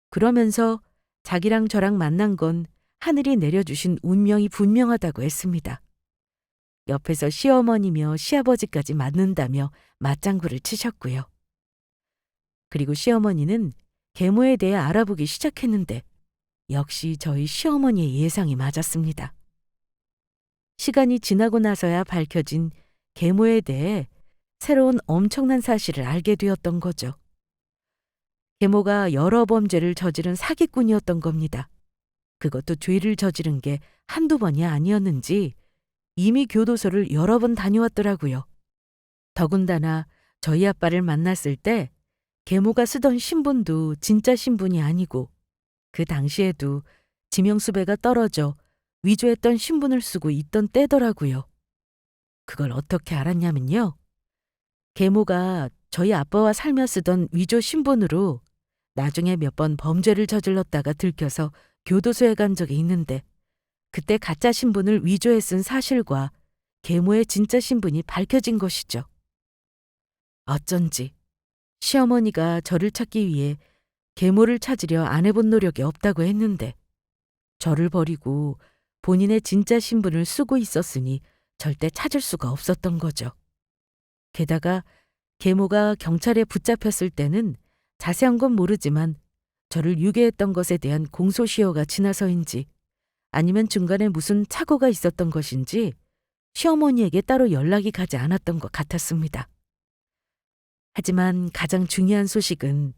S1: 그러면서 자기랑 저랑 만난 건 하늘이 내려주신 운명이 분명하다고 했습니다. 옆에서 시어머니며 시아버지까지 맞는다며 맞장구를 치셨고요. 그리고 시어머니는 계모에 대해 알아보기 시작했는데 역시 저희 시어머니의 예상이 맞았습니다. 시간이 지나고 나서야 밝혀진 계모에 대해 새로운 엄청난 사실을 알게 되었던 거죠. 계모가 여러 범죄를 저지른 사기꾼이었던 겁니다. 그것도 죄를 저지른 게 한두 번이 아니었는지 이미 교도소를 여러 번 다녀왔더라고요. 더군다나 저희 아빠를 만났을 때 계모가 쓰던 신분도 진짜 신분이 아니고 그 당시에도 지명수배가 떨어져 위조했던 신분을 쓰고 있던 때더라고요. 그걸 어떻게 알았냐면요. 계모가 저희 아빠와 살며 쓰던 위조 신분으로 나중에 몇 번 범죄를 저질렀다가 들켜서 교도소에 간 적이 있는데 그때 가짜 신분을 위조해 쓴 사실과 계모의 진짜 신분이 밝혀진 것이죠. 어쩐지 시어머니가 저를 찾기 위해 계모를 찾으려 안 해본 노력이 없다고 했는데 저를 버리고 본인의 진짜 신분을 쓰고 있었으니 절대 찾을 수가 없었던 거죠. 게다가 계모가 경찰에 붙잡혔을 때는 자세한 건 모르지만 저를 유괴했던 것에 대한 공소시효가 지나서인지 아니면 중간에 무슨 착오가 있었던 것인지 시어머니에게 따로 연락이 가지 않았던 것 같았습니다. 하지만 가장 중요한 소식은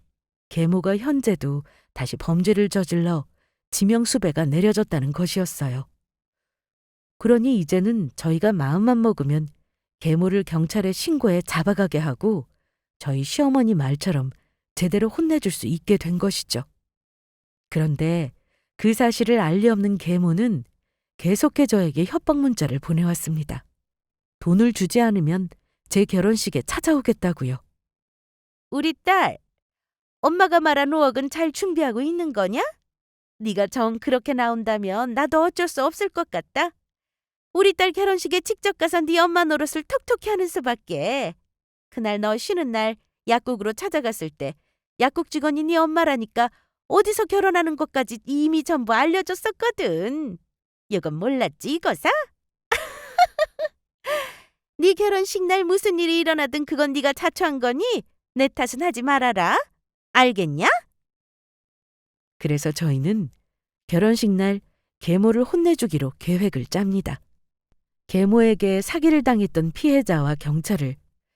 S1: 계모가 현재도 다시 범죄를 저질러 지명수배가 내려졌다는 것이었어요. 그러니 이제는 저희가 마음만 먹으면 계모를 경찰에 신고해 잡아가게 하고 저희 시어머니 말처럼 제대로 혼내줄 수 있게 된 것이죠. 그런데 그 사실을 알 리 없는 계모는 계속해 저에게 협박 문자를 보내왔습니다. 돈을 주지 않으면 제 결혼식에 찾아오겠다고요.
S2: 우리 딸, 엄마가 말한 5억은 잘 준비하고 있는 거냐? 네가 정 그렇게 나온다면 나도 어쩔 수 없을 것 같다. 우리 딸 결혼식에 직접 가서 네 엄마 노릇을 톡톡히 하는 수밖에. 그날 너 쉬는 날 약국으로 찾아갔을 때 약국 직원이 네 엄마라니까 어디서 결혼하는 것까지 이미 전부 알려줬었거든. 이건 몰랐지 이거사? 네 결혼식 날 무슨 일이 일어나든 그건 네가 자초한 거니 내 탓은 하지 말아라. 알겠냐?
S1: 그래서 저희는 결혼식 날 계모를 혼내주기로 계획을 짭니다. 계모에게 사기를 당했던 피해자와 경찰을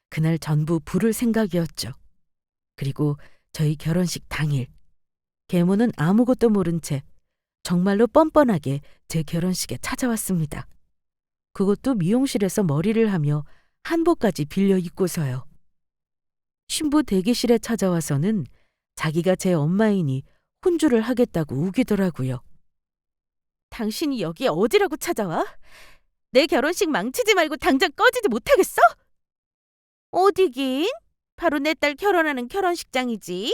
S1: 그날 전부 부를 생각이었죠. 그리고 저희 결혼식 당일, 계모는 아무것도 모른 채 정말로 뻔뻔하게 제 결혼식에 찾아왔습니다. 그것도 미용실에서 머리를 하며 한복까지 빌려 입고서요. 신부 대기실에 찾아와서는 자기가 제 엄마이니 혼주를 하겠다고 우기더라고요.
S2: 당신이 여기 어디라고 찾아와? 내 결혼식 망치지 말고 당장 꺼지지 못하겠어? 어디긴? 바로 내 딸 결혼하는 결혼식장이지.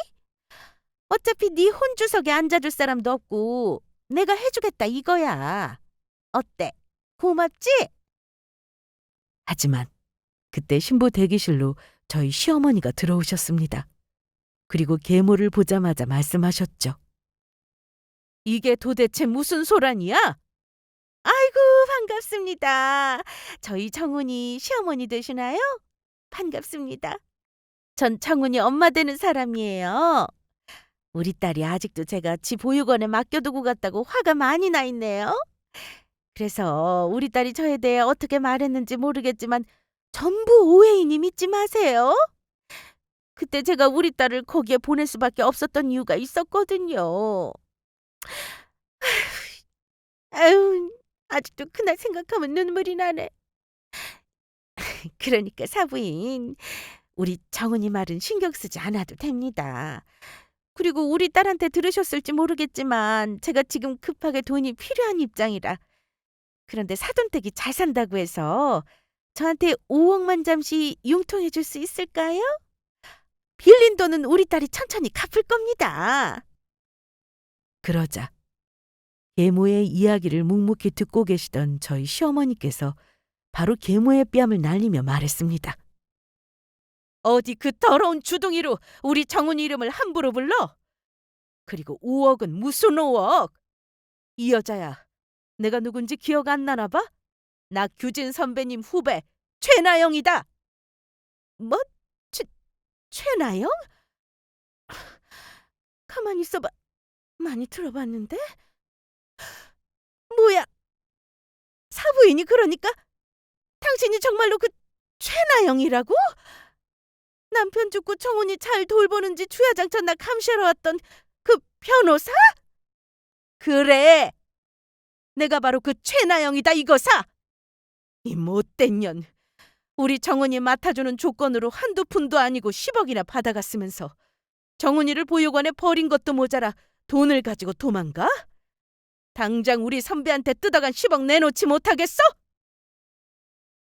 S2: 어차피 네 혼주석에 앉아줄 사람도 없고 내가 해주겠다 이거야. 어때? 고맙지?
S1: 하지만 그때 신부 대기실로 저희 시어머니가 들어오셨습니다. 그리고 계모를 보자마자 말씀하셨죠.
S2: 이게 도대체 무슨 소란이야? 아이고 반갑습니다. 저희 정훈이 시어머니 되시나요? 반갑습니다. 전 정훈이 엄마 되는 사람이에요. 우리 딸이 아직도 제가 지 보육원에 맡겨두고 갔다고 화가 많이 나 있네요. 그래서 우리 딸이 저에 대해 어떻게 말했는지 모르겠지만 전부 오해이니 믿지 마세요. 그때 제가 우리 딸을 거기에 보낼 수밖에 없었던 이유가 있었거든요. 아유, 아직도 그날 생각하면 눈물이 나네. 그러니까 사부인, 우리 정은이 말은 신경 쓰지 않아도 됩니다. 그리고 우리 딸한테 들으셨을지 모르겠지만 제가 지금 급하게 돈이 필요한 입장이라. 그런데 사돈댁이 잘 산다고 해서 저한테 5억만 잠시 융통해 줄 수 있을까요? 빌린 돈은 우리 딸이 천천히 갚을 겁니다.
S1: 그러자 계모의 이야기를 묵묵히 듣고 계시던 저희 시어머니께서 바로 계모의 뺨을 날리며 말했습니다.
S2: 어디 그 더러운 주둥이로 우리 정훈이 이름을 함부로 불러? 그리고 5억은 무슨 5억? 이 여자야, 내가 누군지 기억 안 나나 봐? 나 규진 선배님 후배 최나영이다. 뭐? 최나영? 가만히 있어봐. 많이 들어봤는데? 뭐야? 사부인이 그러니까 당신이 정말로 그 최나영이라고? 남편 죽고 정훈이 잘 돌보는지 주야장천 나 감시하러 왔던 그 변호사? 그래, 내가 바로 그 최나영이다 이거사. 이 못된 년, 우리 정훈이 맡아주는 조건으로 한두 푼도 아니고 10억이나 받아갔으면서 정훈이를 보육원에 버린 것도 모자라 돈을 가지고 도망가? 당장 우리 선배한테 뜯어간 10억 내놓지 못하겠어?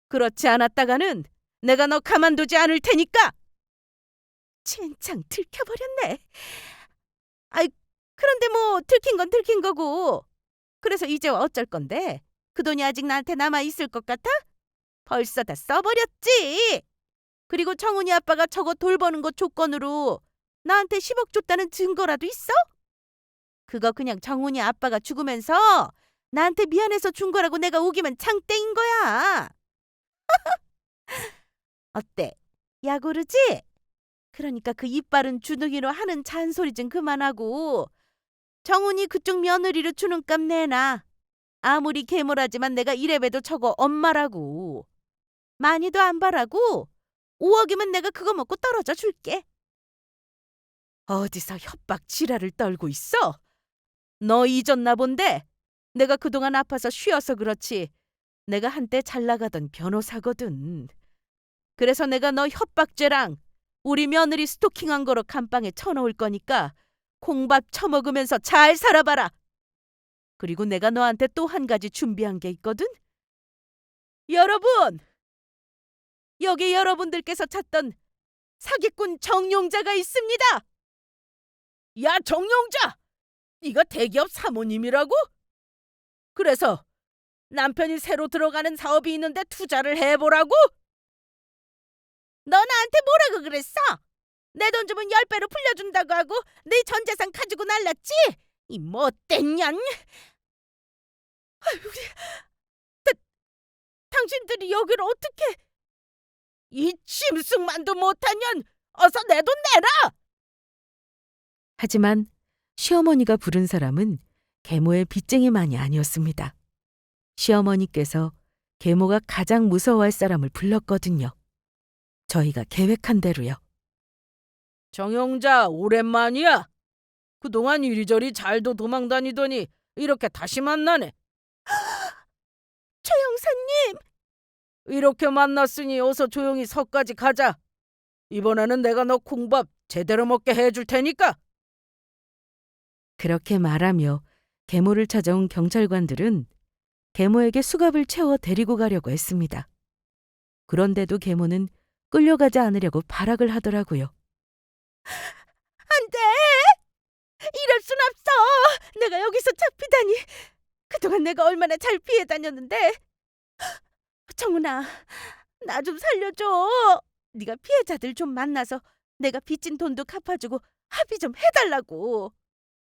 S2: 그렇지 않았다가는 내가 너 가만두지 않을 테니까. 젠장 들켜버렸네. 아이, 그런데 뭐 들킨 건 들킨 거고. 그래서 이제 어쩔 건데? 그 돈이 아직 나한테 남아있을 것 같아? 벌써 다 써버렸지. 그리고 정훈이 아빠가 저거 돌보는 거 조건으로 나한테 10억 줬다는 증거라도 있어? 그거 그냥 정훈이 아빠가 죽으면서 나한테 미안해서 준 거라고 내가 우기면 장땡인 거야. 어때? 야구르지? 그러니까 그 이빨은 주둥이로 하는 잔소리 좀 그만하고 정훈이 그쪽 며느리로 주는 값 내놔. 아무리 괴물하지만 내가 이래봬도 저거 엄마라고. 많이도 안 바라고 5억이면 내가 그거 먹고 떨어져 줄게. 어디서 협박 지랄을 떨고 있어? 너 잊었나 본데? 내가 그동안 아파서 쉬어서 그렇지. 내가 한때 잘 나가던 변호사거든. 그래서 내가 너 협박죄랑 우리 며느리 스토킹한 거로 감방에 쳐놓을 거니까 콩밥 처먹으면서 잘 살아봐라. 그리고 내가 너한테 또 한 가지 준비한 게 있거든. 여러분! 여기 여러분들께서 찾던 사기꾼 정용자가 있습니다. 야, 정용자! 네가 대기업 사모님이라고? 그래서 남편이 새로 들어가는 사업이 있는데 투자를 해보라고? 너 나한테 뭐라고 그랬어? 내 돈 주면 10배로 풀려준다고 하고 네 전 재산 가지고 날랐지? 이 못된 년! 아이고, 당신들이 여기를 어떻게... 이 짐승만도 못한 년! 어서 내 돈 내라!
S1: 하지만 시어머니가 부른 사람은 계모의 빚쟁이만이 아니었습니다. 시어머니께서 계모가 가장 무서워할 사람을 불렀거든요. 저희가 계획한 대로요.
S2: 정용자, 오랜만이야. 그동안 이리저리 잘도 도망다니더니 이렇게 다시 만나네. 최 형사님! 이렇게 만났으니 어서 조용히 서까지 가자. 이번에는 내가 너 콩밥 제대로 먹게 해줄 테니까.
S1: 그렇게 말하며 계모를 찾아온 경찰관들은 계모에게 수갑을 채워 데리고 가려고 했습니다. 그런데도 계모는 끌려가지 않으려고 발악을 하더라고요.
S2: 안 돼! 이럴 순 없어! 내가 여기서 잡히다니! 그동안 내가 얼마나 잘 피해 다녔는데! 정훈아, 나 좀 살려줘! 네가 피해자들 좀 만나서 내가 빚진 돈도 갚아주고 합의 좀 해달라고!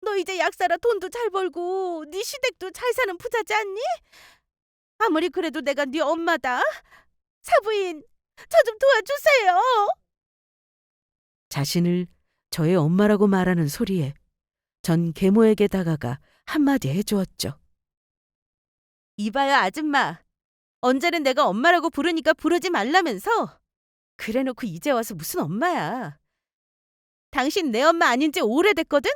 S2: 너 이제 약사라 돈도 잘 벌고 네 시댁도 잘 사는 부자지 않니? 아무리 그래도 내가 네 엄마다! 사부인, 저 좀 도와주세요!
S1: 자신을 저의 엄마라고 말하는 소리에 전 계모에게 다가가 한마디 해주었죠.
S2: 이봐요, 아줌마. 언제는 내가 엄마라고 부르니까 부르지 말라면서. 그래놓고 이제 와서 무슨 엄마야. 당신 내 엄마 아닌 지 오래됐거든?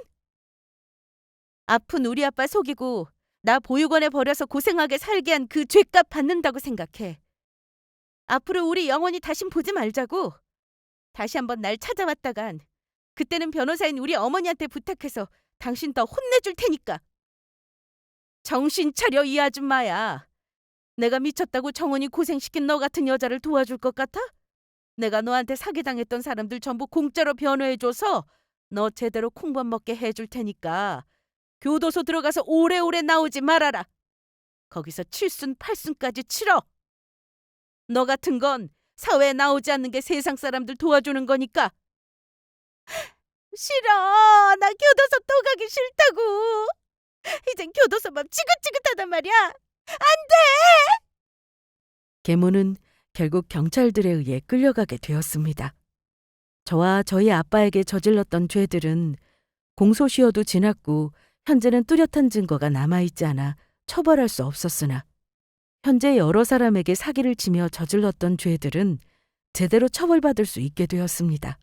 S2: 아픈 우리 아빠 속이고 나 보육원에 버려서 고생하게 살게 한 그 죄값 받는다고 생각해. 앞으로 우리 영원히 다신 보지 말자고. 다시 한번 날 찾아왔다간 그때는 변호사인 우리 어머니한테 부탁해서 당신 더 혼내줄 테니까. 정신 차려, 이 아줌마야. 내가 미쳤다고 정원이 고생시킨 너 같은 여자를 도와줄 것 같아? 내가 너한테 사기당했던 사람들 전부 공짜로 변호해줘서 너 제대로 콩밥 먹게 해줄 테니까 교도소 들어가서 오래오래 나오지 말아라. 거기서 7순 8순까지 치러. 너 같은 건 사회에 나오지 않는 게 세상 사람들 도와주는 거니까. 싫어. 나 교도소 또 가기 싫다고. 이젠 교도소만 지긋지긋하단 말이야. 안 돼!
S1: 계모는 결국 경찰들에 의해 끌려가게 되었습니다. 저와 저희 아빠에게 저질렀던 죄들은 공소시효도 지났고 현재는 뚜렷한 증거가 남아있지 않아 처벌할 수 없었으나 현재 여러 사람에게 사기를 치며 저질렀던 죄들은 제대로 처벌받을 수 있게 되었습니다.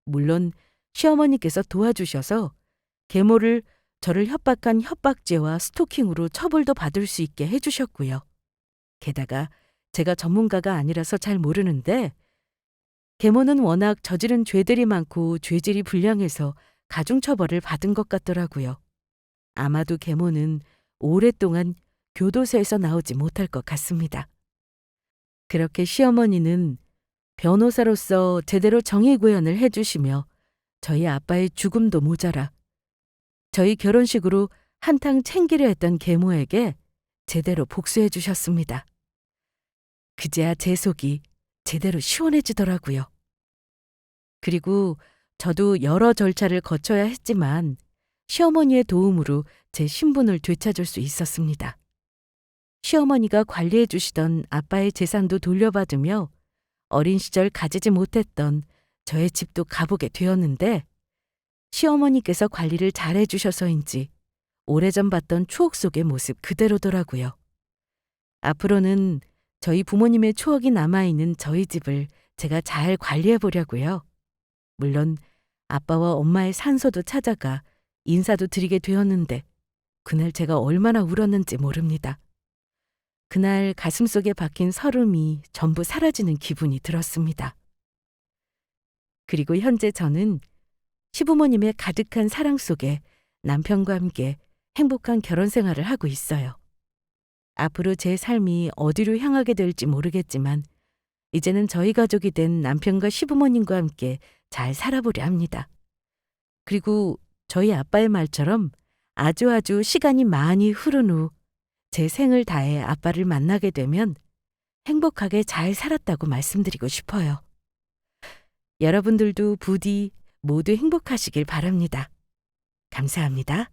S1: 물론 시어머니께서 도와주셔서 계모를 저를 협박한 협박죄와 스토킹으로 처벌도 받을 수 있게 해주셨고요. 게다가 제가 전문가가 아니라서 잘 모르는데 계모는 워낙 저지른 죄들이 많고 죄질이 불량해서 가중처벌을 받은 것 같더라고요. 아마도 계모는 오랫동안 교도소에서 나오지 못할 것 같습니다. 그렇게 시어머니는 변호사로서 제대로 정의구현을 해주시며 저희 아빠의 죽음도 모자라 저희 결혼식으로 한탕 챙기려 했던 계모에게 제대로 복수해 주셨습니다. 그제야 제 속이 제대로 시원해지더라고요. 그리고 저도 여러 절차를 거쳐야 했지만 시어머니의 도움으로 제 신분을 되찾을 수 있었습니다. 시어머니가 관리해 주시던 아빠의 재산도 돌려받으며 어린 시절 가지지 못했던 저의 집도 가보게 되었는데 시어머니께서 관리를 잘해 주셔서인지 오래전 봤던 추억 속의 모습 그대로더라고요. 앞으로는 저희 부모님의 추억이 남아있는 저희 집을 제가 잘 관리해 보려고요. 물론 아빠와 엄마의 산소도 찾아가 인사도 드리게 되었는데 그날 제가 얼마나 울었는지 모릅니다. 그날 가슴속에 박힌 서름이 전부 사라지는 기분이 들었습니다. 그리고 현재 저는 시부모님의 가득한 사랑 속에 남편과 함께 행복한 결혼 생활을 하고 있어요. 앞으로 제 삶이 어디로 향하게 될지 모르겠지만 이제는 저희 가족이 된 남편과 시부모님과 함께 잘 살아보려 합니다. 그리고 저희 아빠의 말처럼 아주 시간이 많이 흐른 후 제 생을 다해 아빠를 만나게 되면 행복하게 잘 살았다고 말씀드리고 싶어요. 여러분들도 부디 모두 행복하시길 바랍니다. 감사합니다.